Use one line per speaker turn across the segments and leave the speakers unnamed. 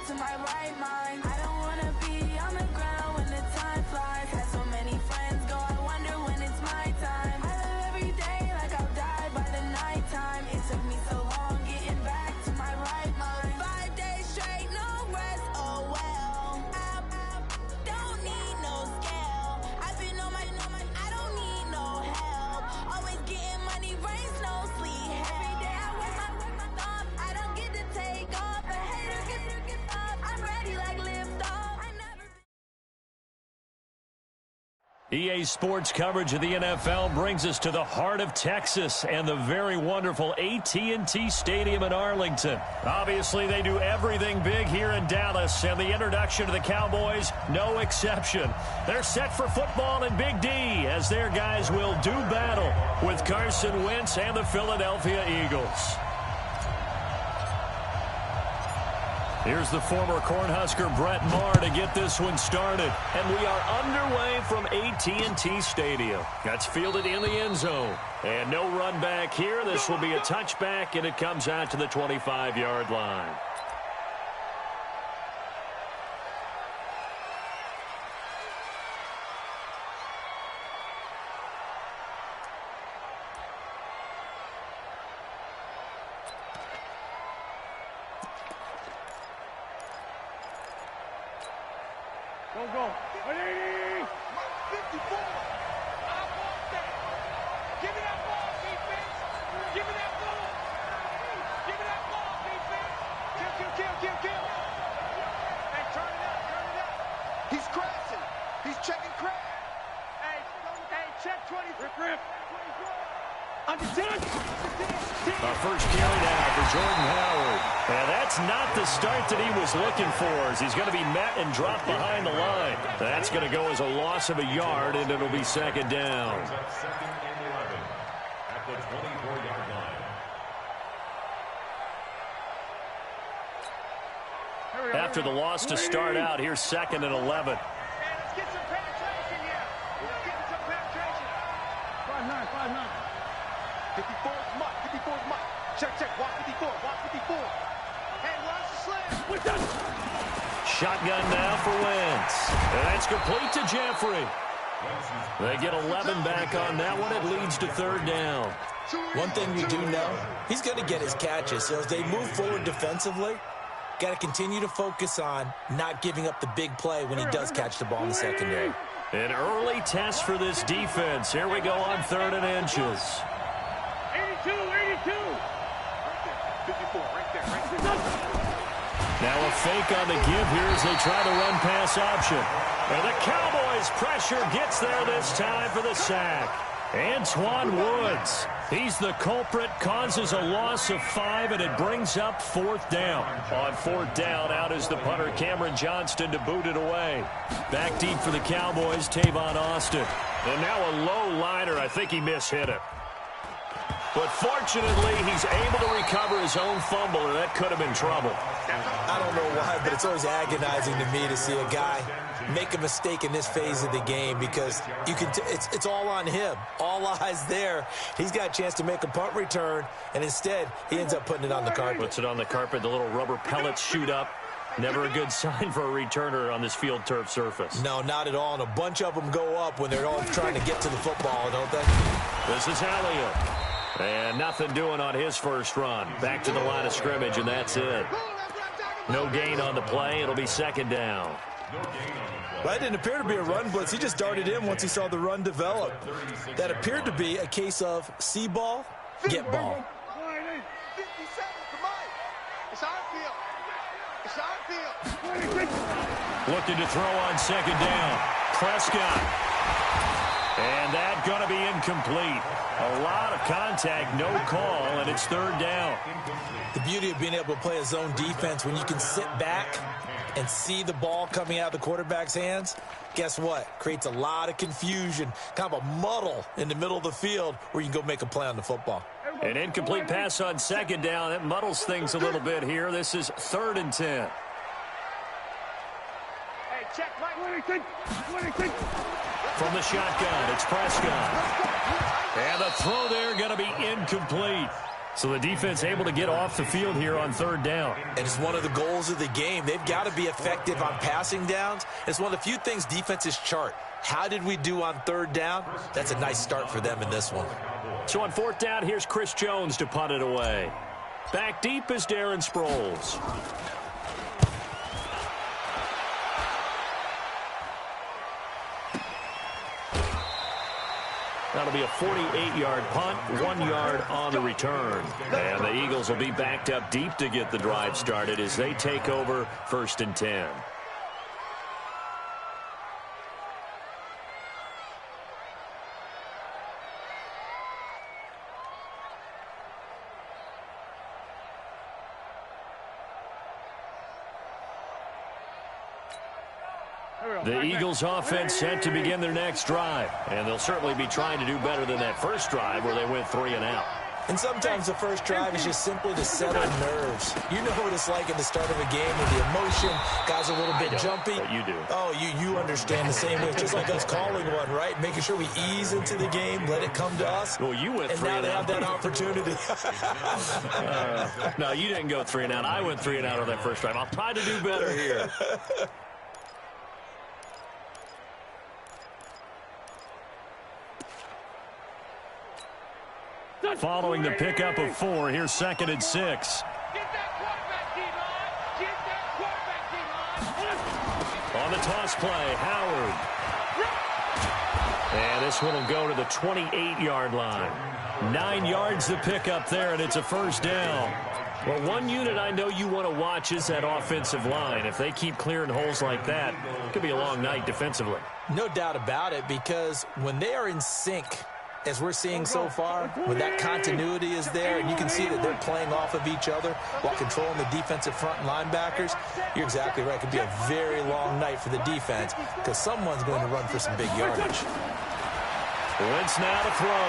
to my right mind. I don't wanna be on the ground when the time flies. Had so many friends go, I wonder when it's my time. I live every day like I'll die by the nighttime. It took me so long getting back to my right mind. 5 days straight, no rest, oh well. I don't need no scale. I've been on my, I don't need no help. Always getting money, rain, snow, sleet, every day I work my thumb. I don't get to take off. A hater get up. I'm ready like lift off. I never.
EA Sports coverage of the NFL brings us to the heart of Texas and the very wonderful AT&T Stadium in Arlington. Obviously, they do everything big here in Dallas, and the introduction to the Cowboys, no exception. They're set for football in Big D as their guys will do battle with Carson Wentz and the Philadelphia Eagles. Here's the former Cornhusker Brett Maher to get this one started. And we are underway from AT&T Stadium. That's fielded in the end zone. And no run back here. This will be a touchback, and it comes out to the 25-yard line.
Go. 180. 54. I want that. Give me that ball, defense. Give me that ball. Give me that ball, defense. Kill. Hey, turn it up.
He's crashing. He's checking crash.
Hey, check 20. Rip.
Under 10.
A first carry down for Jordan Howard. And that's not the start that he was looking for, as he's going to be met and dropped behind the line. That's going to go as a loss of a yard, and it'll be second down.
Second and 11 at the 24-yard line.
After the loss to start out, here's second and 11.
Let's get some penetration here. Let's get some penetration. 5-9.
54 is Mutt. Check. Walk 54.
Hey, watch the slam.
Shotgun now for Wentz. And that's complete to Jeffrey. They get 11 back on that one. It leads to third down.
One thing we do know, he's going to get his catches. So as they move forward defensively, got to continue to focus on not giving up the big play when he does catch the ball in the secondary.
An early test for this defense. Here we go on 3rd and inches.
82.
54, right there.
Now a fake on the give here as they try to run pass option. And the Cowboys pressure gets there this time for the sack. Antoine Woods, he's the culprit, causes a loss of 5, and it brings up 4th down. On 4th down, out is the punter Cameron Johnston to boot it away. Back deep for the Cowboys, Tavon Austin. And now a low liner. I think he mishit it. But fortunately, he's able to recover his own fumble, or that could have been trouble.
I don't know why, but it's always agonizing to me to see a guy make a mistake in this phase of the game, because you can it's all on him. All eyes there. He's got a chance to make a punt return, and instead he ends up putting it on the carpet.
Puts it on the carpet. The little rubber pellets shoot up. Never a good sign for a returner on this field turf surface.
No, not at all. And a bunch of them go up when they're all trying to get to the football, don't they?
This is Elliott. And nothing doing on his first run. Back to the line of scrimmage, and that's it. No gain on the play. It'll be second down.
Well, it didn't appear to be a run blitz. He just darted in once he saw the run develop. That appeared to be a case of see ball, get ball.
57, come on. It's our field.
Looking to throw on second down. Prescott. And that going to be incomplete. A lot of contact, no call, and it's third down.
The beauty of being able to play a zone defense, when you can sit back and see the ball coming out of the quarterback's hands, guess what? Creates a lot of confusion, kind of a muddle in the middle of the field where you can go make a play on the football.
An incomplete pass on second down. That muddles things a little bit here. This is 3rd and 10.
Hey, check, Mike.
From the shotgun, it's Prescott. And the throw there going to be incomplete. So the defense able to get off the field here on third down.
And it's one of the goals of the game. They've got to be effective on passing downs. It's one of the few things defenses chart. How did we do on third down? That's a nice start for them in this one.
So on fourth down, here's Chris Jones to punt it away. Back deep is Darren Sproles. That'll be a 48-yard punt, 1 yard on the return. And the Eagles will be backed up deep to get the drive started as they take over 1st and 10. The Eagles offense set to begin their next drive. And they'll certainly be trying to do better than that first drive where they went 3 and out.
And sometimes the first drive is just simply to settle nerves. You know what it's like at the start of a game with the emotion. Guys are a little bit jumpy.
But you do.
Oh, you understand the same way. It's just like us calling one, right? Making sure we ease into the game, let it come to us.
Well, you went 3 and out.
And now they have that opportunity.
No, you didn't go 3 and out. I went 3 and out on that first drive. I'll try to do better here. Following the pickup of 4, here's 2nd and 6.
Get that quarterback, D-line. Get that quarterback, D-line.
On the toss play, Howard. And this one will go to the 28-yard line. 9 yards the pickup there, and it's a first down. Well, one unit I know you want to watch is that offensive line. If they keep clearing holes like that, it could be a long night defensively.
No doubt about it, because when they are in sync, as we're seeing so far, when that continuity is there and you can see that they're playing off of each other while controlling the defensive front and linebackers, you're exactly right. It could be a very long night for the defense because someone's going to run for some big yardage.
Wentz now to throw.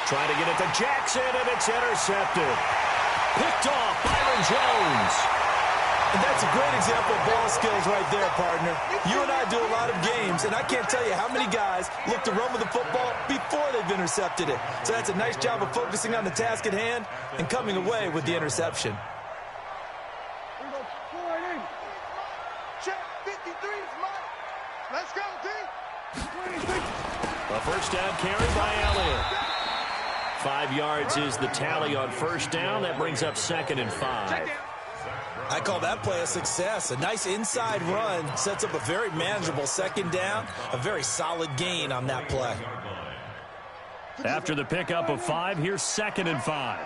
Trying to get it to Jackson, and it's intercepted. Picked off Byron Jones.
And that's a great example of ball skills right there, partner. You and I do a lot of games, and I can't tell you how many guys look to run with the football before they've intercepted it. So that's a nice job of focusing on the task at hand and coming away with the interception.
Check 53 is mine. Let's go, D.
A first down carry by Elliott. 5 yards is the tally on first down. That brings up 2nd and 5.
I call that play a success. A nice inside run sets up a very manageable 2nd down. A very solid gain on that play.
After the pickup of 5, here's 2nd and 5.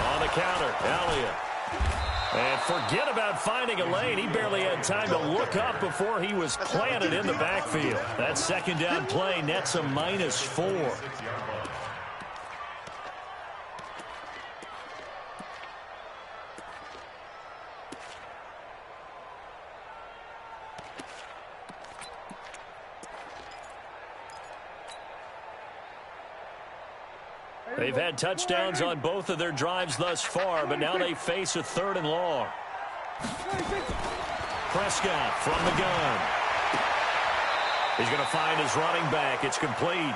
On the counter, Elliott. And forget about finding a lane. He barely had time to look up before he was planted in the backfield. That 2nd down play nets a -4. They've had touchdowns on both of their drives thus far, but now they face a 3rd and long. Prescott from the gun. He's going to find his running back. It's complete.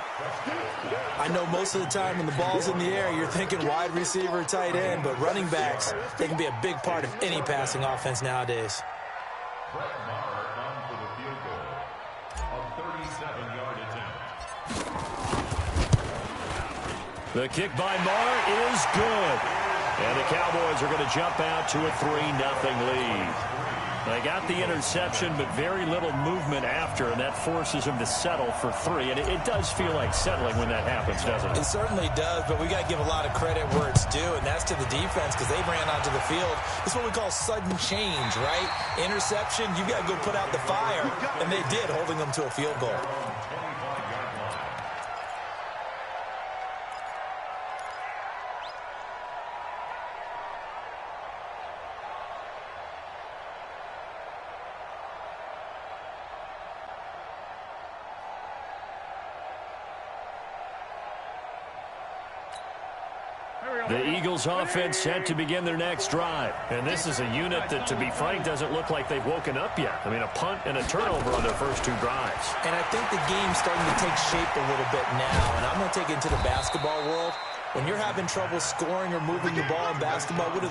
I know most of the time when the ball's in the air, you're thinking wide receiver, tight end, but running backs, they can be a big part of any passing offense nowadays.
The kick by Marr is good. And the Cowboys are going to jump out to a 3-0 lead. They got the interception, but very little movement after, and that forces them to settle for 3. And it does feel like settling when that happens, doesn't it?
It certainly does, but we got to give a lot of credit where it's due, and that's to the defense because they ran onto the field. It's what we call sudden change, right? Interception, you got to go put out the fire, and they did, holding them to a field goal.
The Eagles offense set to begin their next drive. And this is a unit that, to be frank, doesn't look like they've woken up yet. I mean, a punt and a turnover on their first 2 drives.
And I think the game's starting to take shape a little bit now. And I'm going to take it into the basketball world. When you're having trouble scoring or moving the ball in basketball, what do?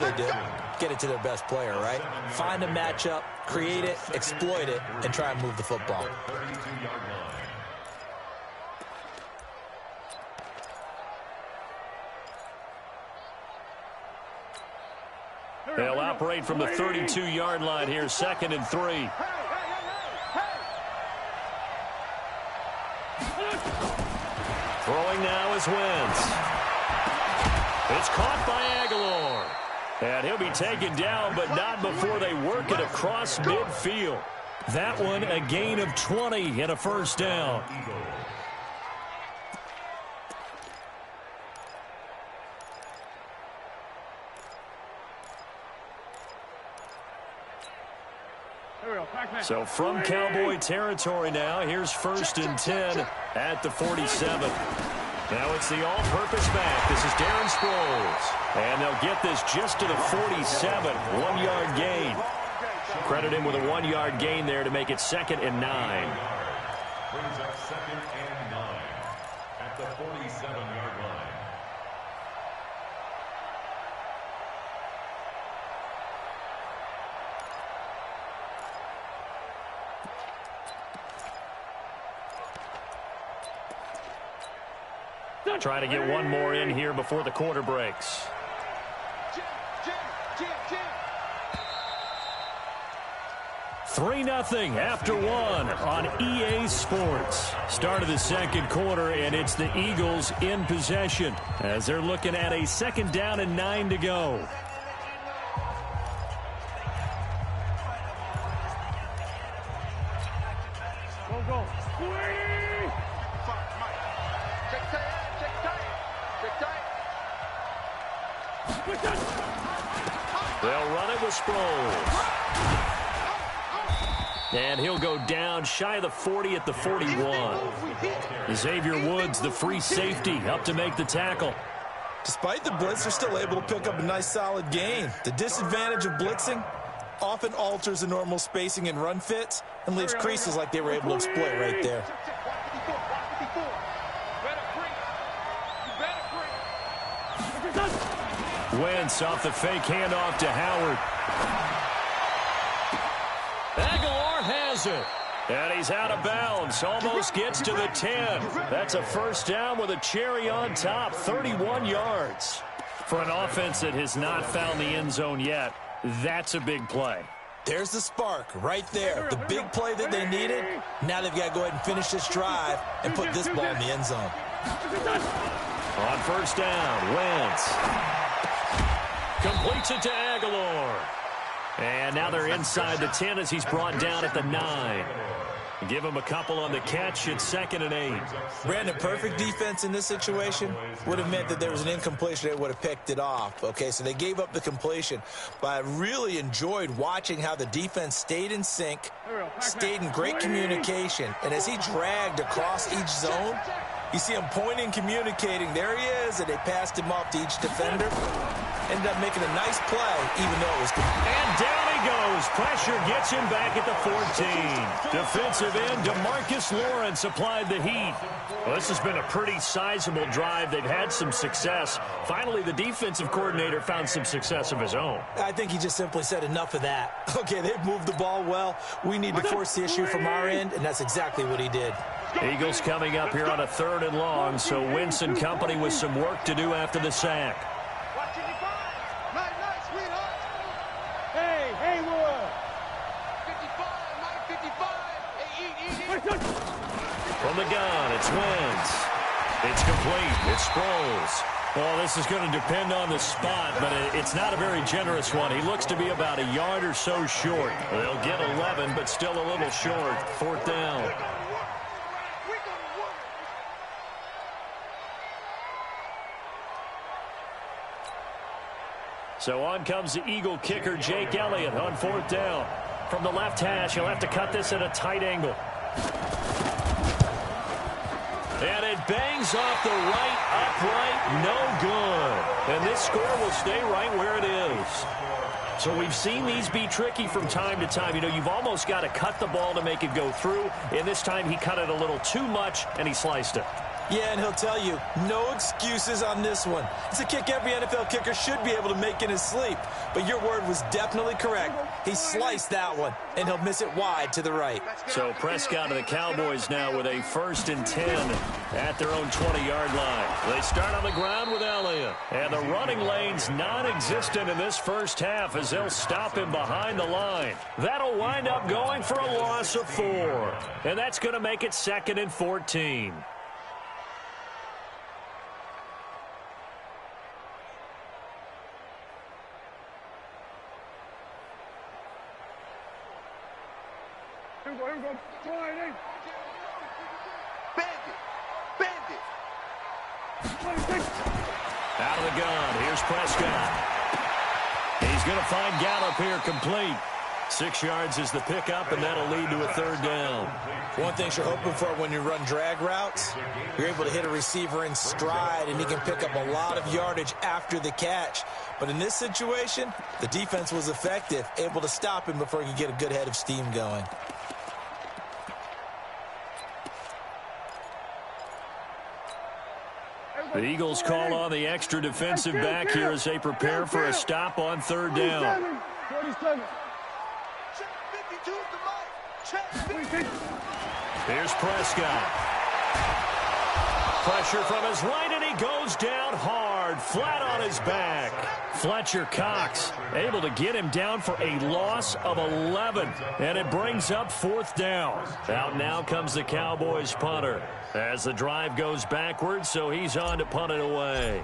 Get it to their best player, right? Find a matchup, create it, exploit it, and try and move the football.
They'll operate from the 32-yard line here, 2nd and 3. Throwing now is Wentz. It's caught by Aguilar. And he'll be taken down, but not before they work it across midfield. That one, a gain of 20 and a first down. So from Cowboy territory now, here's 1st and 10 at the 47. Now it's the all-purpose back. This is Darren Sproles. And they'll get this just to the 47, 1-yard gain. Credit him with a 1-yard gain there to make it 2nd and 9.
Brings up 2nd and 9 at the 47-yard line.
Trying to get one more in here before the quarter breaks. 3-0 after 1 on EA Sports. Start of the 2nd quarter, and it's the Eagles in possession as they're looking at a 2nd down and 9 to go. They'll run it with Sproles. And he'll go down shy of the 40 at the 41. Xavier Woods, the free safety, up to make the tackle.
Despite the blitz, they're still able to pick up a nice, solid gain. The disadvantage of blitzing often alters the normal spacing and run fits and leaves creases like they were able to exploit right there.
Wentz off the fake handoff to Howard. Aguilar has it. And he's out of bounds. Almost gets to the 10. That's a first down with a cherry on top. 31 yards. For an offense that has not found the end zone yet, that's a big play.
There's the spark right there. The big play that they needed. Now they've got to go ahead and finish this drive and put this ball in the end zone.
On first down, Wentz completes it to Aguilar. And now they're inside the 10 as he's brought down at the 9. Give him a couple on the catch. It's 2nd and 8.
Brandon, perfect defense in this situation would have meant that there was an incompletion. They would have picked it off. Okay, so they gave up the completion. But I really enjoyed watching how the defense stayed in sync, stayed in great communication. And as he dragged across each zone, you see him pointing, communicating. There he is, and they passed him off to each defender. Ended up making a nice play, even though it was...
And down he goes. Pressure gets him back at the 14. Defensive end, DeMarcus Lawrence applied the heat. Well, this has been a pretty sizable drive. They've had some success. Finally, the defensive coordinator found some success of his own.
I think he just simply said enough of that. Okay, they've moved the ball well. We need to force the issue from our end, and that's exactly what he did.
Eagles coming up here on a 3rd and long, so Wentz and company with some work to do after the sack. From the gun, it's Wentz. It's complete. It's Sproles. Well, this is going to depend on the spot, but it's not a very generous one. He looks to be about a yard or so short. They'll get 11, but still a little short. 4th down. So on comes the Eagle kicker, Jake Elliott, on 4th down. From the left hash, he'll have to cut this at a tight angle. And it bangs off the right upright, no good. And this score will stay right where it is. So we've seen these be tricky from time to time. You know, you've almost got to cut the ball to make it go through. And this time he cut it a little too much, and he sliced it.
Yeah, and he'll tell you, no excuses on this one. It's a kick every NFL kicker should be able to make in his sleep. But your word was definitely correct. He sliced that one, and he'll miss it wide to the right.
So Prescott and the Cowboys now with a 1st and 10 at their own 20-yard line. They start on the ground with Elliott. And the running lane's non-existent in this first half as they'll stop him behind the line. That'll wind up going for a loss of 4. And that's going to make it 2nd and 14.
Here we go. Sliding.
Bandit. Bandit.
Out of the gun. Here's Prescott. He's going to find Gallup here complete. 6 yards is the pickup, and that'll lead to a 3rd down.
One thing you're hoping for when you run drag routes, you're able to hit a receiver in stride, and he can pick up a lot of yardage after the catch. But in this situation, the defense was effective, able to stop him before he could get a good head of steam going.
The Eagles call on the extra defensive back here as they prepare for a stop on 3rd down.
47.
Here's Prescott. Pressure from his right, and he goes down hard, flat on his back. Fletcher Cox able to get him down for a loss of 11, and it brings up 4th down. Out now comes the Cowboys punter as the drive goes backwards, so he's on to punt it away.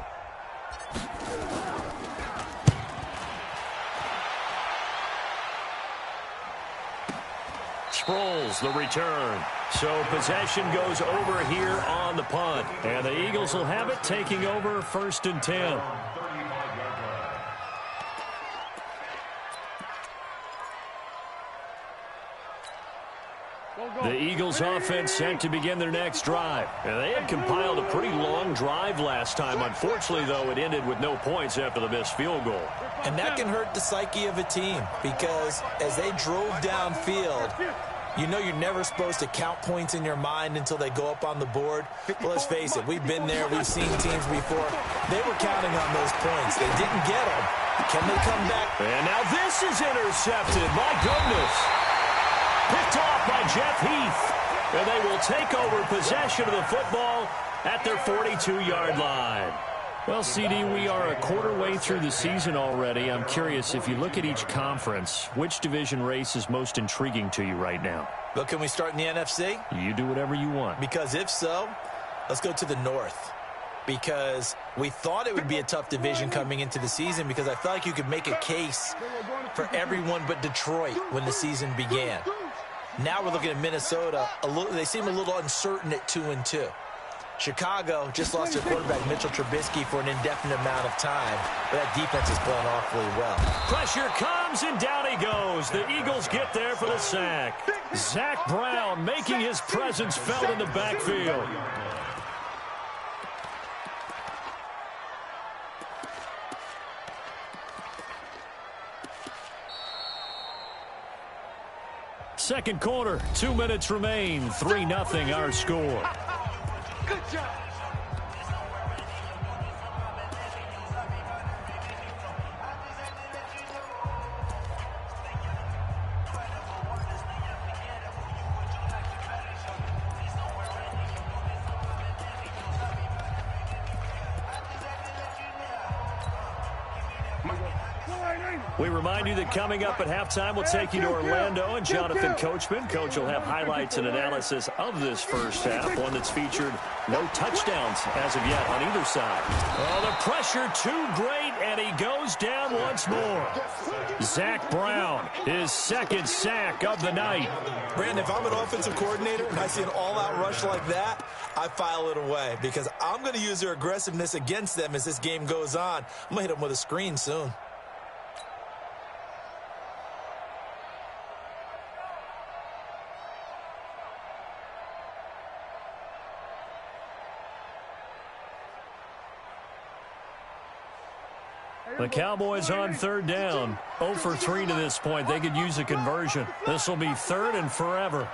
Sproles the return. So possession goes over here on the punt. And the Eagles will have it, taking over 1st and 10. The Eagles offense set to begin their next drive. And they had compiled a pretty long drive last time. Unfortunately, though, it ended with no points after the missed field goal.
And that can hurt the psyche of a team because as they drove downfield, you know you're never supposed to count points in your mind until they go up on the board. But let's face it, we've been there. We've seen teams before. They were counting on those points. They didn't get them. Can they come back?
And now this is intercepted. My goodness. Picked off by Jeff Heath. And they will take over possession of the football at their 42-yard line. Well, CD, we are a quarter way through the season already. I'm curious, if you look at each conference, which division race is most intriguing to you right now?
Well, can we start in the NFC?
You do whatever you want.
Because if so, let's go to the North. Because we thought it would be a tough division coming into the season because I felt like you could make a case for everyone but Detroit when the season began. Now we're looking at Minnesota. They seem a little uncertain at 2-2. Chicago just lost their quarterback, Mitchell Trubisky, for an indefinite amount of time. But that defense is playing awfully well.
Pressure comes, and down he goes. The Eagles get there for the sack. Zach Brown making his presence felt in the backfield. Second quarter, 2 minutes remain. 3-0 our score.
Good job.
We remind you that coming up at halftime, we'll take you to Orlando and Jonathan Coachman. Coach will have highlights and analysis of this first half, one that's featured no touchdowns as of yet on either side. Oh, the pressure too great, and he goes down once more. Zach Brown, his 2nd sack of the night.
Brandon, if I'm an offensive coordinator and I see an all-out rush like that, I file it away because I'm going to use their aggressiveness against them as this game goes on. I'm going to hit them with a screen soon.
The Cowboys on third down. 0 for 3 to this point. They could use a conversion. This will be third and forever.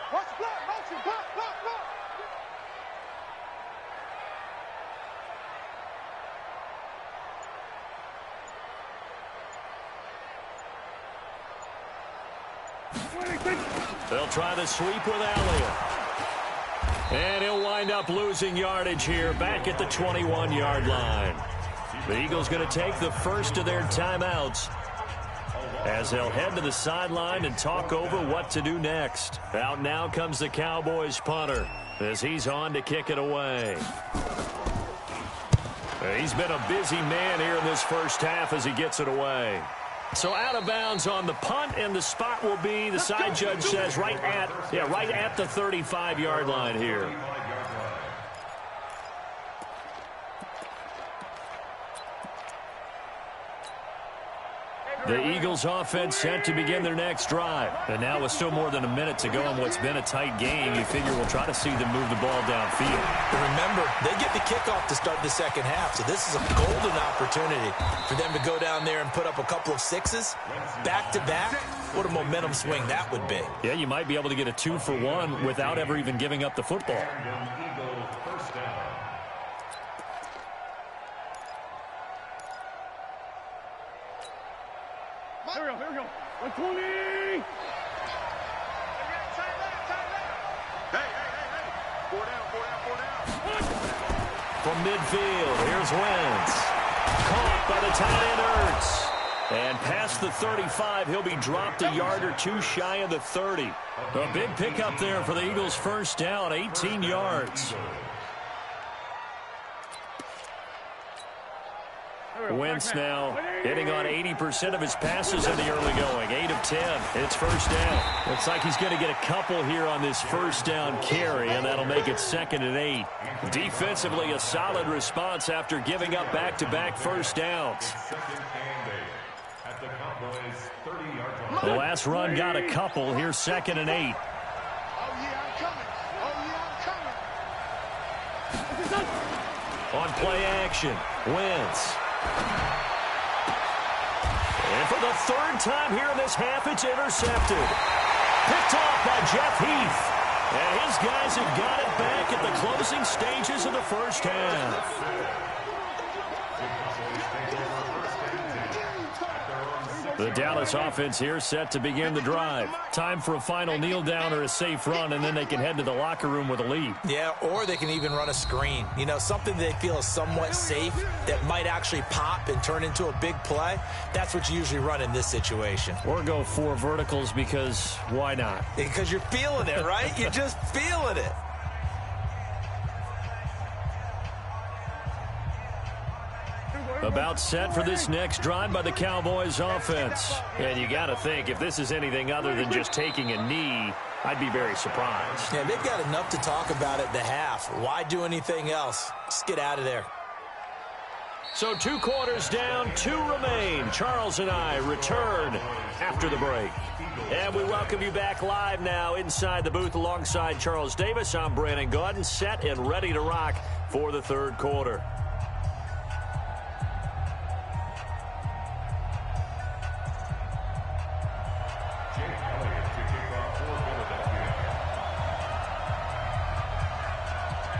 They'll try the sweep with Elliott. And he'll wind up losing yardage here back at the 21-yard line. The Eagles going to take the first of their timeouts as they'll head to the sideline and talk over what to do next. Out now comes the Cowboys punter as he's on to kick it away. He's been a busy man here in this first half as he gets it away. So out of bounds on the punt, and the spot will be, the side judge says, right at the 35-yard line here. The Eagles offense set to begin their next drive. And now with still more than a minute to go in what's been a tight game, you figure we'll try to see them move the ball downfield.
But remember, they get the kickoff to start the second half, so this is a golden opportunity for them to go down there and put up a couple of sixes back-to-back. What a momentum swing that would be.
Yeah, you might be able to get a 2-for-1 without ever even giving up the football.
Here we go. 120. Hey. 4 down.
From midfield, here's Wentz. Caught by the tight end Ertz. And past the 35, he'll be dropped a yard or two shy of the 30. A big pickup there for the Eagles' first down, 18 yards. Wentz now hitting on 80% of his passes in the early going. 8 of 10. It's first down. Looks like he's going to get a couple here on this first down carry, and that'll make it 2nd and 8. Defensively, a solid response after giving up back-to-back first downs. The last run got a couple. Here's 2nd and 8. On play action, Wentz. And for the third time here in this half, it's intercepted. Picked off by Jeff Heath. And his guys have got it back at the closing stages of the first half. The Dallas offense here set to begin the drive. Time for a final kneel down or a safe run, and then they can head to the locker room with a lead.
Yeah, or they can even run a screen. You know, something they feel is somewhat safe that might actually pop and turn into a big play. That's what you usually run in this situation.
Or go 4 verticals because why not?
Because you're feeling it, right? You're just feeling it.
About set for this next drive by the Cowboys offense. And you got to think, if this is anything other than just taking a knee, I'd be very surprised.
Yeah, they've got enough to talk about at the half. Why do anything else? Just get out of there.
So 2 quarters down, 2 remain. Charles and I return after the break. And we welcome you back live now inside the booth alongside Charles Davis. I'm Brandon Gaudin, set and ready to rock for the third quarter.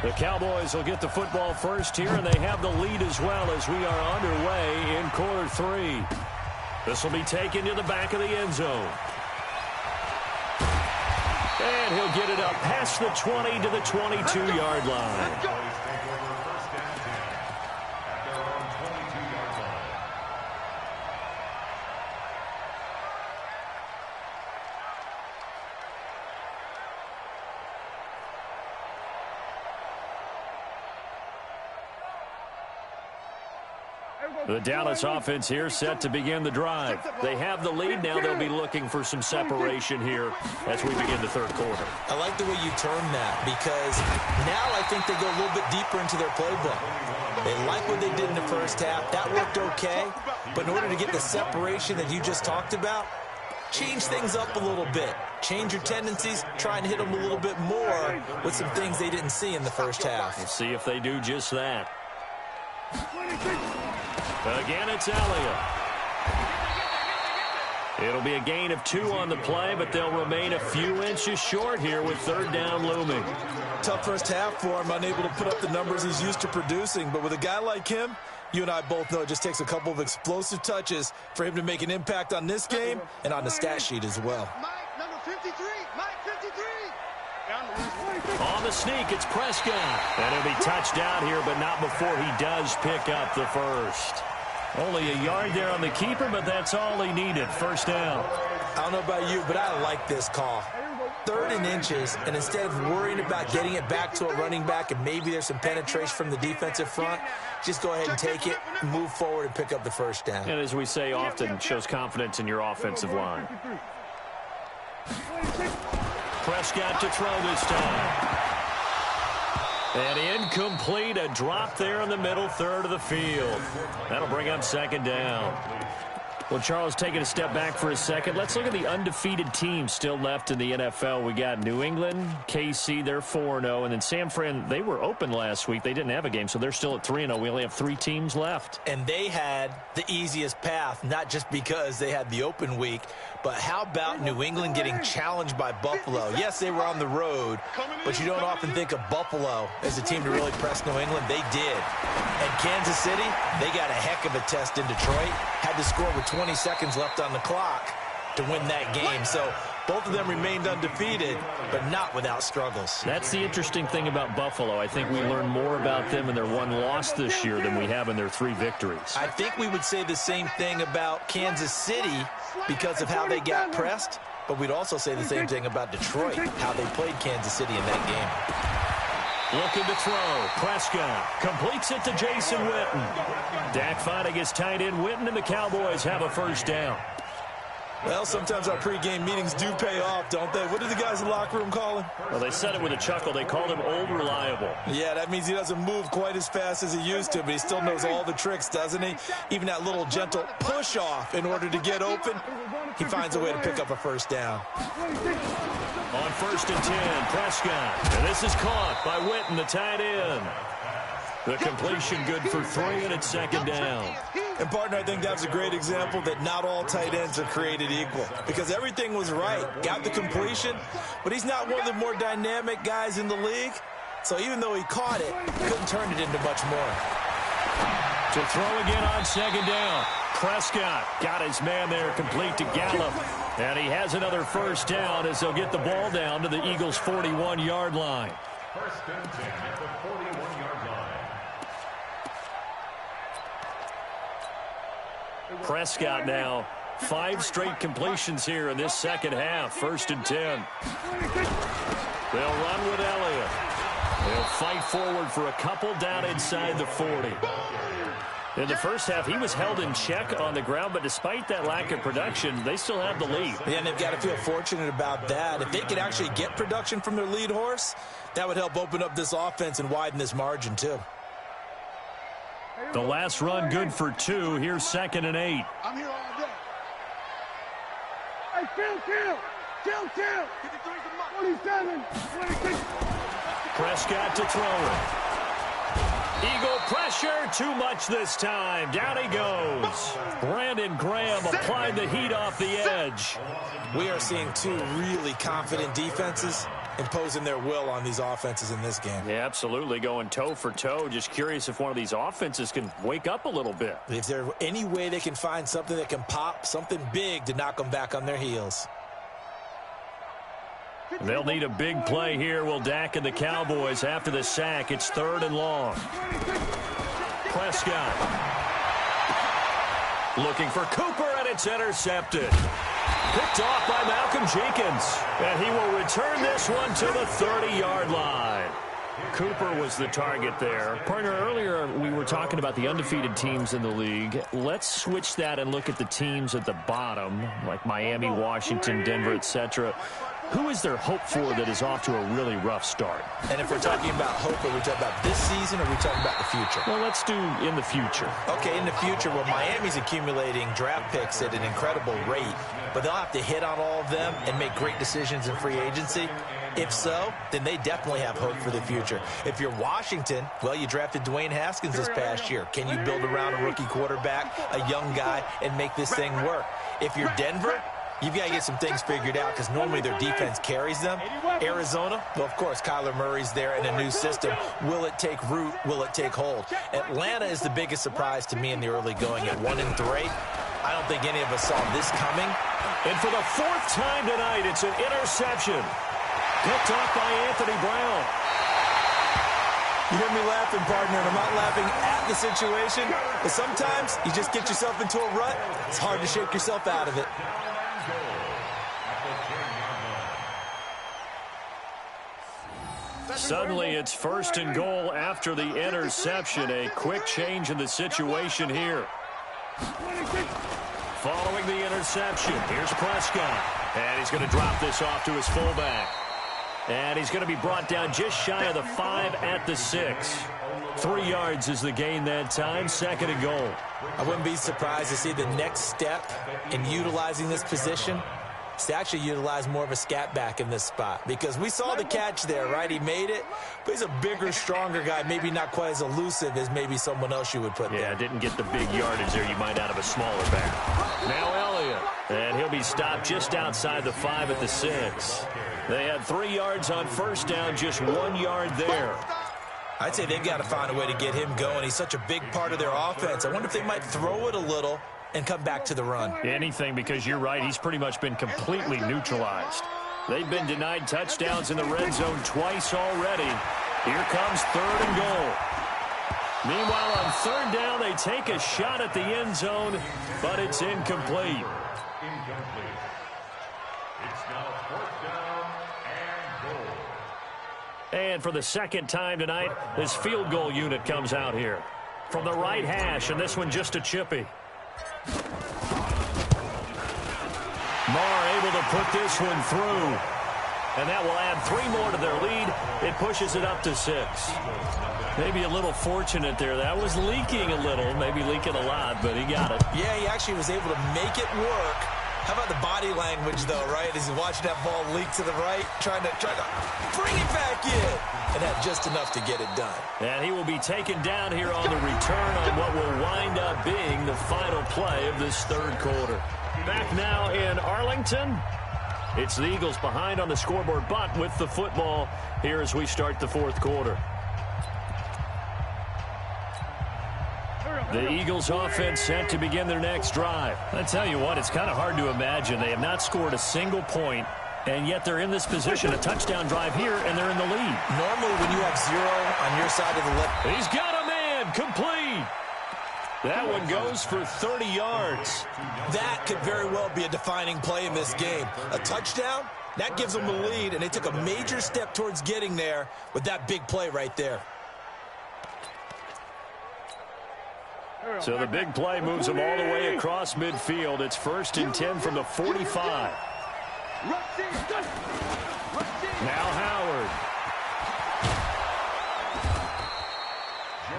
The Cowboys will get the football first here, and they have the lead as well as we are underway in quarter 3. This will be taken to the back of the end zone. And he'll get it up past the 20 to the 22-yard line. The Dallas offense here set to begin the drive. They have the lead. Now they'll be looking for some separation here as we begin the third quarter.
I like the way you term that because now I think they go a little bit deeper into their playbook. They like what they did in the first half. That worked okay. But in order to get the separation that you just talked about, change things up a little bit. Change your tendencies. Try and hit them a little bit more with some things they didn't see in the first half.
We'll see if they do just that. Again, it's Elliott. It'll be a gain of 2 on the play, but they'll remain a few inches short here with third down looming.
Tough first half for him, unable to put up the numbers he's used to producing. But with a guy like him, you and I both know it just takes a couple of explosive touches for him to make an impact on this game and on the stat sheet as well.
Mike, number 53. Mike, 53.
On the sneak, it's Prescott. And he'll be touched down here, but not before he does pick up the first. Only a yard there on the keeper, but that's all he needed. First down.
I don't know about you, but I like this call. 3rd and inches, and instead of worrying about getting it back to a running back and maybe there's some penetration from the defensive front, just go ahead and take it, move forward, and pick up the first down.
And as we say often, shows confidence in your offensive line. Prescott to throw this time. And incomplete, a drop there in the middle third of the field. That'll bring up second down. Well, Charles, taking a step back for a second, let's look at the undefeated teams still left in the NFL. We got New England, KC, they're 4-0, and then San Fran, they were open last week. They didn't have a game, so they're still at 3-0. We only have 3 teams left.
And they had the easiest path, not just because they had the open week, but how about New England getting challenged by Buffalo? Yes, they were on the road, but you don't often think of Buffalo as a team to really press New England. They did. And Kansas City, they got a heck of a test in Detroit. Had to score with 20 seconds left on the clock to win that game. So both of them remained undefeated, but not without struggles.
That's the interesting thing about Buffalo. I think we learn more about them in their 1 loss this year than we have in their 3 victories.
I think we would say the same thing about Kansas City because of how they got pressed, but we'd also say the same thing about Detroit, how they played Kansas City in that game.
Looking to throw. Prescott completes it to Jason Witten. Dak finding his tight end Witten, and the Cowboys have a first down.
Well, sometimes our pregame meetings do pay off, don't they? What do the guys in the locker room call him?
Well, they said it with a chuckle. They called him Old Reliable.
Yeah, that means he doesn't move quite as fast as he used to, but he still knows all the tricks, doesn't he? Even that little gentle push-off in order to get open, he finds a way to pick up a first down.
On 1st and 10, Prescott. And this is caught by Witten, the tight end. The completion good for 3, and it's second down.
And, partner, I think that was a great example that not all tight ends are created equal because everything was right. Got the completion, but he's not one of the more dynamic guys in the league. So even though he caught it, couldn't turn it into much more.
To throw again on second down. Prescott got his man there complete to Gallup. And he has another first down as they'll get the ball down to the Eagles' 41-yard line.
1st and 10 at the 41-yard line.
Prescott now 5 straight completions here in this second half. 1st and 10. They'll run with Elliott. They'll fight forward for a couple down inside the 40. In the first half, he was held in check on the ground, but despite that lack of production, they still have the lead.
Yeah, and they've got to feel fortunate about that. If they could actually get production from their lead horse, that would help open up this offense and widen this margin, too.
The last run good for 2. Here's 2nd and 8.
I'm here all day. Hey, kill. 27, 26.
Prescott to throw it. Eagle pressure, too much this time. Down he goes. Brandon Graham applied the heat off the edge.
We are seeing 2 really confident defenses imposing their will on these offenses in this game.
Yeah, absolutely, going toe for toe. Just curious if one of these offenses can wake up a little bit.
If there's any way they can find something that can pop, something big to knock them back on their heels.
They'll need a big play here, will Dak and the Cowboys after the sack. It's 3rd and long. Prescott looking for Cooper, and it's intercepted. Picked off by Malcolm Jenkins. And he will return this one to the 30-yard line. Cooper was the target there. Partner, earlier we were talking about the undefeated teams in the league. Let's switch that and look at the teams at the bottom, like Miami, Washington, Denver, etc. Who is there hope for that is off to a really rough start?
And if we're talking about hope, are we talking about this season or are we talking about the future?
Well, let's do in the future.
Okay, in the future, well, Miami's accumulating draft picks at an incredible rate, but they'll have to hit on all of them and make great decisions in free agency. If so, then they definitely have hope for the future. If you're Washington, well, you drafted Dwayne Haskins this past year. Can you build around a rookie quarterback, a young guy, and make this thing work? If you're Denver, you've got to get some things figured out because normally their defense carries them. Arizona, well, of course, Kyler Murray's there in a new system. Will it take root? Will it take hold? Atlanta is the biggest surprise to me in the early going at 1-3. I don't think any of us saw this coming.
And for the fourth time tonight, it's an interception. Picked off by Anthony Brown.
You hear me laughing, partner, and I'm not laughing at the situation, but sometimes you just get yourself into a rut. It's hard to shake yourself out of it.
Suddenly, it's 1st and goal after the interception. A quick change in the situation here. Following the interception, here's Prescott. And he's going to drop this off to his fullback. And he's going to be brought down just shy of the 5 at the 6. 3 yards is the gain that time, 2nd and goal.
I wouldn't be surprised to see the next step in utilizing this position is to actually utilize more of a scat back in this spot. Because we saw the catch there, right? He made it, but he's a bigger, stronger guy, maybe not quite as elusive as maybe someone else you would put there.
Yeah, didn't get the big yardage there you might out of a smaller back. Now Elliott, and he'll be stopped just outside the 5 at the 6. They had 3 yards on 1st down, just 1 yard there.
I'd say they've got to find a way to get him going. He's such a big part of their offense. I wonder if they might throw it a little and come back to the run.
Anything, because you're right, he's pretty much been completely neutralized. They've been denied touchdowns in the red zone twice already. Here comes 3rd and goal. Meanwhile, on 3rd down, they take a shot at the end zone, but it's incomplete.
It's now 4th down and goal.
And for the 2nd time tonight, this field goal unit comes out here. From the right hash, and this one just a chippy. Marr able to put this one through. And that will add 3 more to their lead. It pushes it up to 6. Maybe a little fortunate there. That was leaking a little, maybe leaking a lot, but he got it.
Yeah, he actually was able to make it work. How about the body language, though, right? As he's watching that ball leak to the right, trying to bring it back in. And had just enough to get it done.
And he will be taken down here on the return on what will wind up being the final play of this 3rd quarter. Back now in Arlington. It's the Eagles behind on the scoreboard, but with the football here as we start the 4th quarter. The Eagles offense set to begin their next drive. I tell you what, it's kind of hard to imagine. They have not scored a single point, and yet they're in this position. A touchdown drive here, and they're in the lead.
Normally, when you have 0 on your side of the left.
He's got a man, complete. That one goes for 30 yards.
That could very well be a defining play in this game. A touchdown, that gives them the lead, and they took a major step towards getting there with that big play right there.
So the big play moves them all the way across midfield. It's 1st and 10 from the 45. Now Howard.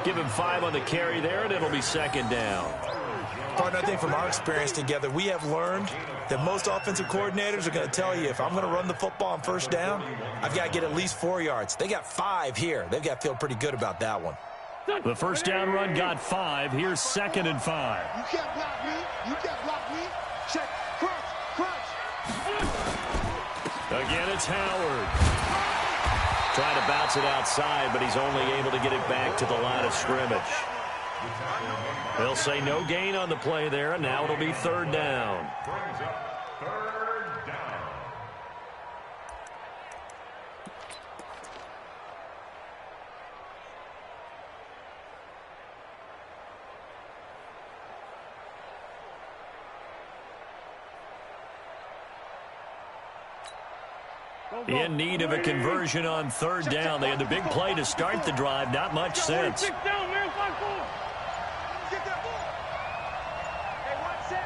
Give him 5 on the carry there, and it'll be 2nd down.
Partner, I think from our experience together, we have learned that most offensive coordinators are going to tell you, if I'm going to run the football on 1st down, I've got to get at least 4 yards. They got 5 here. They've got to feel pretty good about that one.
The 1st down run got 5. Here's 2nd and 5.
You can't block me. You can't block me. Check. Crunch.
Again, it's Howard. Trying to bounce it outside, but he's only able to get it back to the line of scrimmage. They'll say no gain on the play there, and now it'll be 3rd down.
Brings up 3rd down.
In need of a conversion on 3rd down. They had the big play to start the drive. Not much sense.
Get that ball. Hey, one set.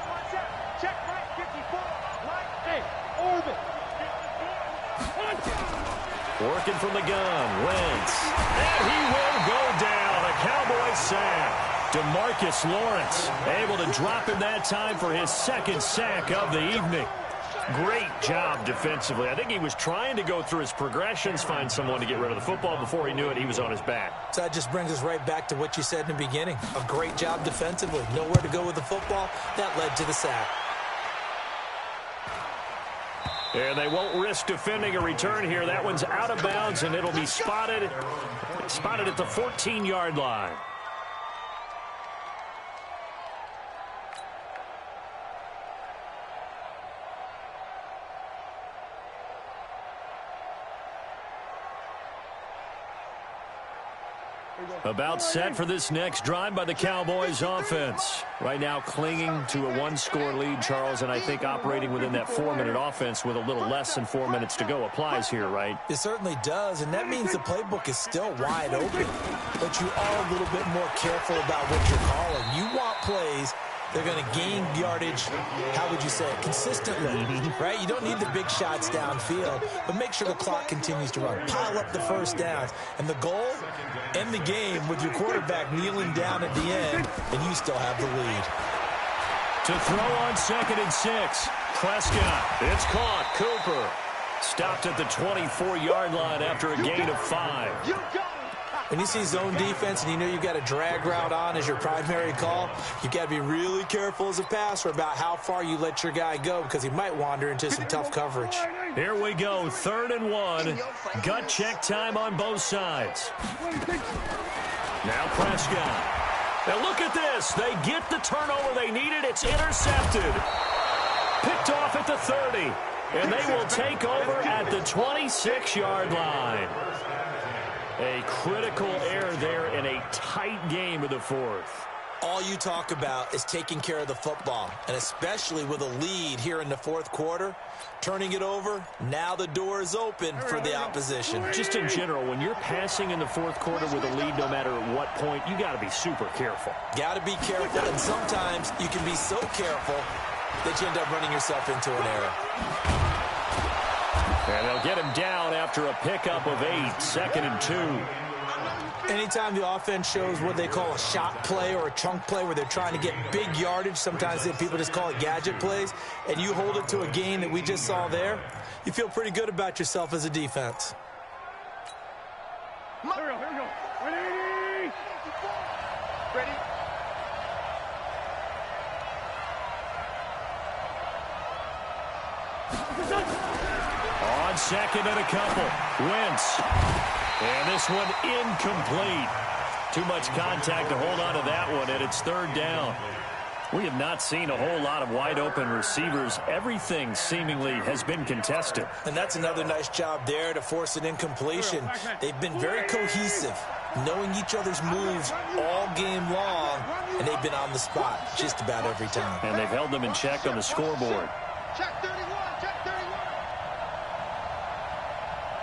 Check right, 54. Right, hey, orbit.
Working from the gun. Wentz. And he will go down. A Cowboy sack. DeMarcus Lawrence able to drop him that time for his 2nd sack of the evening. Great job defensively. I think he was trying to go through his progressions, find someone to get rid of the football. Before he knew it, he was on his back.
So that just brings us right back to what you said in the beginning. A great job defensively. Nowhere to go with the football. That led to the sack.
And they won't risk defending a return here. That one's out of bounds, and it'll be spotted at the 14-yard line. About set for this next drive by the Cowboys offense. Right now clinging to a one-score lead, Charles, and I think operating within that 4-minute offense with a little less than 4 minutes to go applies here, right?
It certainly does, and that means the playbook is still wide open. But you are a little bit more careful about what you're calling. You want plays they're going to gain yardage, how would you say it, consistently, right? You don't need the big shots downfield, but make sure the clock continues to run. Pile up the first downs. And the goal, end the game with your quarterback kneeling down at the end, and you still have the lead.
To throw on 2nd and 6. Prescott. It's caught. Cooper stopped at the 24-yard line after a gain of 5.
When you see zone defense and you know you've got a drag route on as your primary call, you've got to be really careful as a passer about how far you let your guy go because he might wander into some tough coverage.
Here we go, 3rd and 1. Gut check time on both sides. Now Prescott. Now look at this. They get the turnover they needed. It's intercepted. Picked off at the 30. And they will take over at the 26-yard line. A critical error there in a tight game of the 4th.
All you talk about is taking care of the football, and especially with a lead here in the 4th quarter, turning it over, now the door is open for the opposition.
Just in general, when you're passing in the 4th quarter with a lead, no matter at what point, you got to be super careful.
Got to be careful, and sometimes you can be so careful that you end up running yourself into an error.
And they'll get him down after a pickup of 8, 2nd and 2.
Anytime the offense shows what they call a shot play or a chunk play where they're trying to get big yardage, sometimes people just call it gadget plays, and you hold it to a gain that we just saw there, you feel pretty good about yourself as a defense.
Here we go. Ready? Ready?
On 2nd and a couple. Wentz. And this one incomplete. Too much contact to hold on to that one, and it's 3rd down. We have not seen a whole lot of wide-open receivers. Everything seemingly has been contested.
And that's another nice job there to force an incompletion. They've been very cohesive, knowing each other's moves all game long, and they've been on the spot just about every time.
And they've held them in check on the scoreboard.
Check 31, check 31.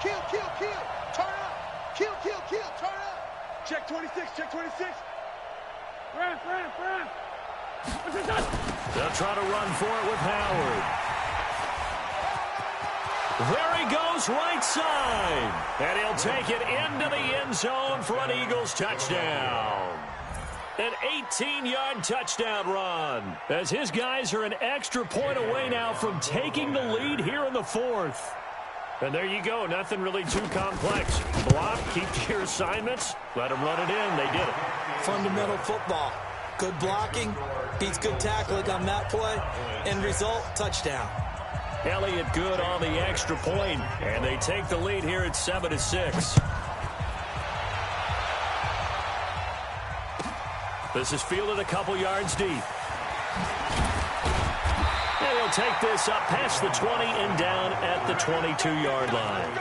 Kill, kill, kill. Turn up. Kill, kill, kill. Turn up. Check 26, check 26. Run.
They'll try to run for it with Howard. There he goes, right side. And he'll take it into the end zone for an Eagles touchdown. An 18-yard touchdown run, as his guys are an extra point away now from taking the lead here in the 4th. And there you go, nothing really too complex. Block, keep to your assignments, let them run it in. They did it.
Fundamental football. Good blocking, beats good tackling on that play. End result, touchdown.
Elliott good on the extra point, and they take the lead here at 7-6. This is fielded a couple yards deep. And he'll take this up past the 20 and down at the 22-yard line.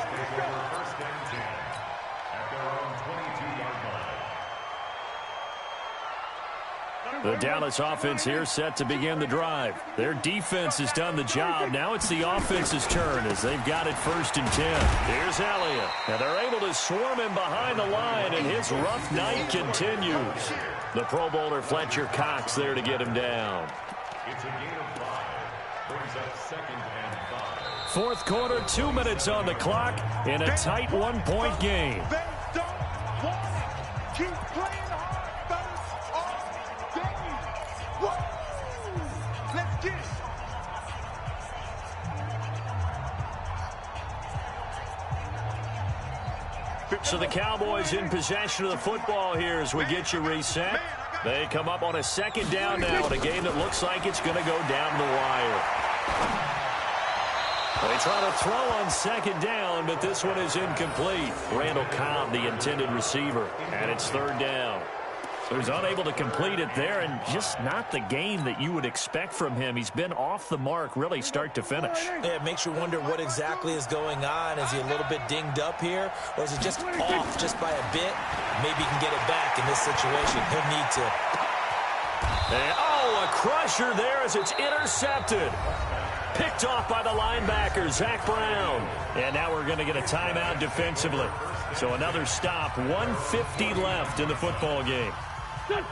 The Dallas offense here set to begin the drive. Their defense has done the job. Now it's the offense's turn as they've got it 1st and 10. Here's Elliott. And they're able to swarm him behind the line, and his rough night continues. The Pro Bowler Fletcher Cox there to get him down.
It's a gain of 5. Brings up 2nd and 5.
4th quarter, 2 minutes on the clock in a tight 1-point game.
They don't want it. Keep playing hard, fellas. All day. Woo! Let's get it.
So the Cowboys in possession of the football here as we get you reset. They come up on a second down now in a game that looks like it's going to go down the wire. They try to throw on second down, but this one is incomplete. Randall Cobb, the intended receiver, and it's third down. So he's unable to complete it there, and just not the game that you would expect from him. He's been off the mark really start to finish.
Yeah, it makes you wonder what exactly is going on. Is he a little bit dinged up here, or is it just off just by a bit? Maybe he can get it back in this situation. He'll need to.
And, a crusher there as it's intercepted. Picked off by the linebacker, Zach Brown. And now we're going to get a timeout defensively. So another stop, 1:50 left in the football game.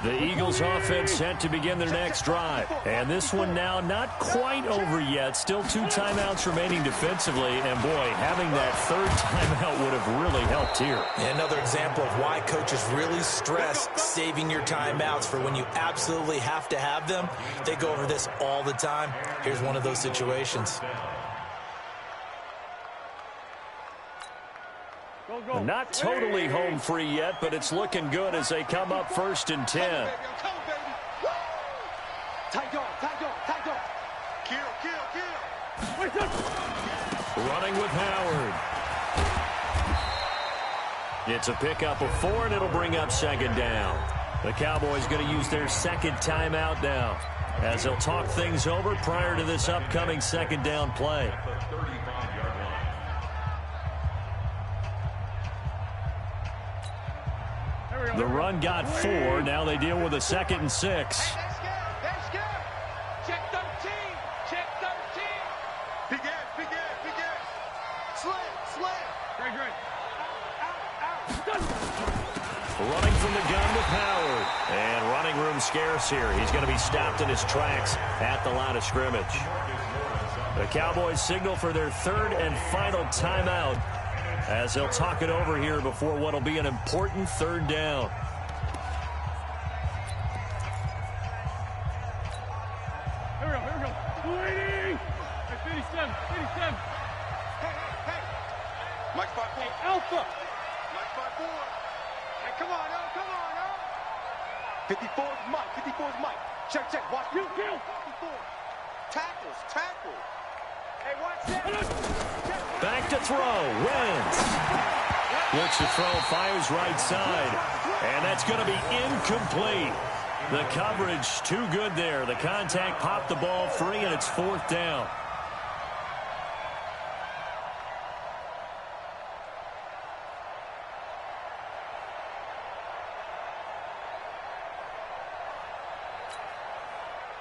The Eagles offense set to begin their next drive. And this one now not quite over yet. Still 2 timeouts remaining defensively. And, boy, having that third timeout would have really helped here.
And another example of why coaches really stress saving your timeouts for when you absolutely have to have them. They go over this all the time. Here's one of those situations.
Not totally home free yet, but it's looking good as they come up 1st and 10. Running with Howard. It's a pickup of 4, and it'll bring up second down. The Cowboys going to use their second timeout now as they'll talk things over prior to this upcoming second down play. The run got 4. Now they deal with a 2nd and 6.
Check 13. Check 13. Big ass. Slam. Great.
Running from the gun with Howard. And running room scarce here. He's going to be stopped in his tracks at the line of scrimmage. The Cowboys signal for their 3rd and final timeout as they'll talk it over here before what will be an important 3rd down.
Here we go. 280. 57. Hey. Mike 5-4. Alpha. Mike 5-4. Hey, come on,
54 is Mike. Check. Watch.
Kill.
54. Tackle.
Hey, watch that.
Back to throw. Wentz. Looks to throw. Fires right side. And that's going to be incomplete. The coverage too good there. The contact popped the ball free, and it's 4th down.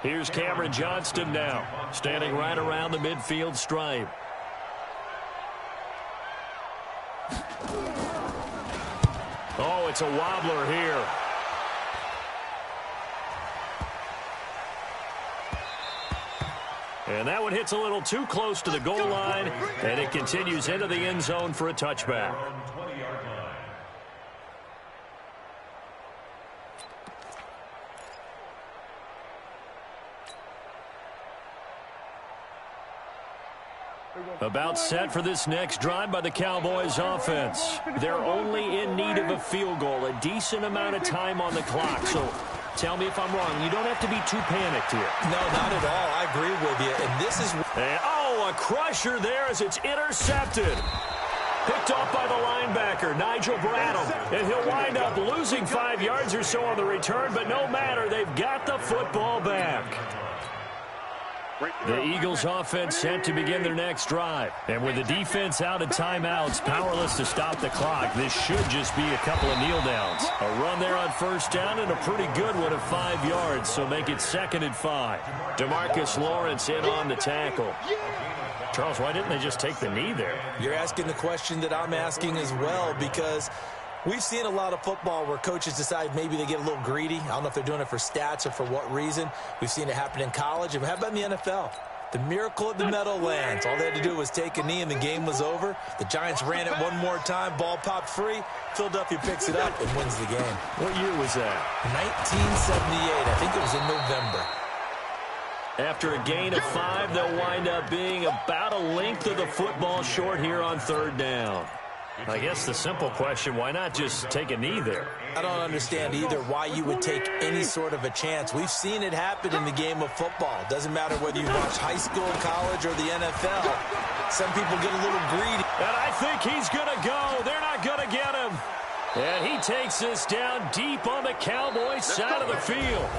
Here's Cameron Johnston now, standing right around the midfield stripe. Oh, it's a wobbler here. And that one hits a little too close to the goal line, and it continues into the end zone for a touchback. About set for this next drive by the Cowboys offense. They're only in need of a field goal, a decent amount of time on the clock. So tell me if I'm wrong. You don't have to be too panicked here.
No, not at all. I agree with you. And this is...
And, a crusher there as it's intercepted. Picked off by the linebacker, Nigel Bradham. And he'll wind up losing 5 yards or so on the return, but no matter, they've got the football back. The Eagles offense set to begin their next drive. And with the defense out of timeouts, powerless to stop the clock, this should just be a couple of kneel downs. A run there on 1st down and a pretty good one of 5 yards, so make it 2nd and 5. DeMarcus Lawrence in on the tackle. Charles, why didn't they just take the knee there?
You're asking the question that I'm asking as well, because we've seen a lot of football where coaches decide maybe they get a little greedy. I don't know if they're doing it for stats or for what reason. We've seen it happen in college. And how about in the NFL? The miracle at the Meadowlands. All they had to do was take a knee and the game was over. The Giants ran it one more time. Ball popped free. Philadelphia picks it up and wins the game.
What year was that?
1978. I think it was in November.
After a gain of 5, they'll wind up being about a length of the football short here on 3rd down. I guess the simple question, why not just take a knee there?
I don't understand either why you would take any sort of a chance. We've seen it happen in the game of football. Doesn't matter whether you watch high school, college, or the NFL. Some people get a little greedy.
And I think he's going to go. They're not going to get him. And he takes this down deep on the Cowboys side of the field.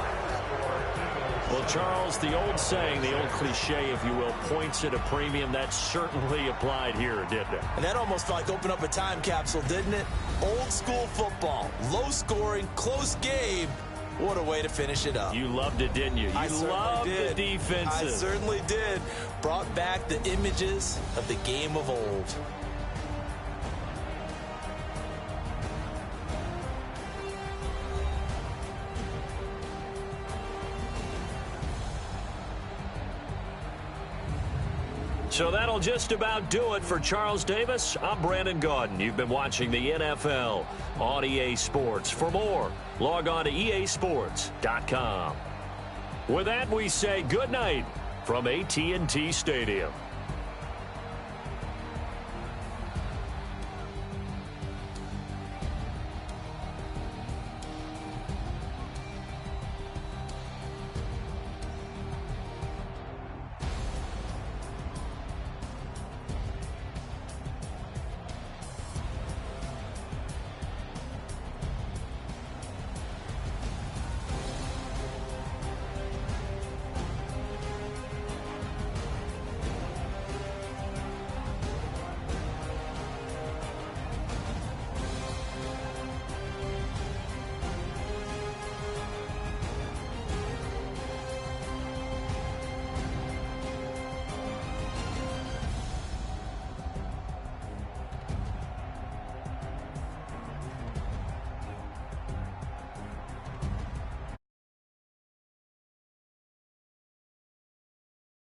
Well, Charles, the old saying, the old cliche, if you will, points at a premium, that certainly applied here, didn't it?
And that almost felt like opened up a time capsule, didn't it? Old school football, low scoring, close game. What a way to finish it up.
You loved it, didn't you? You loved the defenses.
I certainly did. Brought back the images of the game of old.
So that'll just about do it for Charles Davis. I'm Brandon Gaudin. You've been watching the NFL on EA Sports. For more, log on to easports.com. With that, we say good night from AT&T Stadium.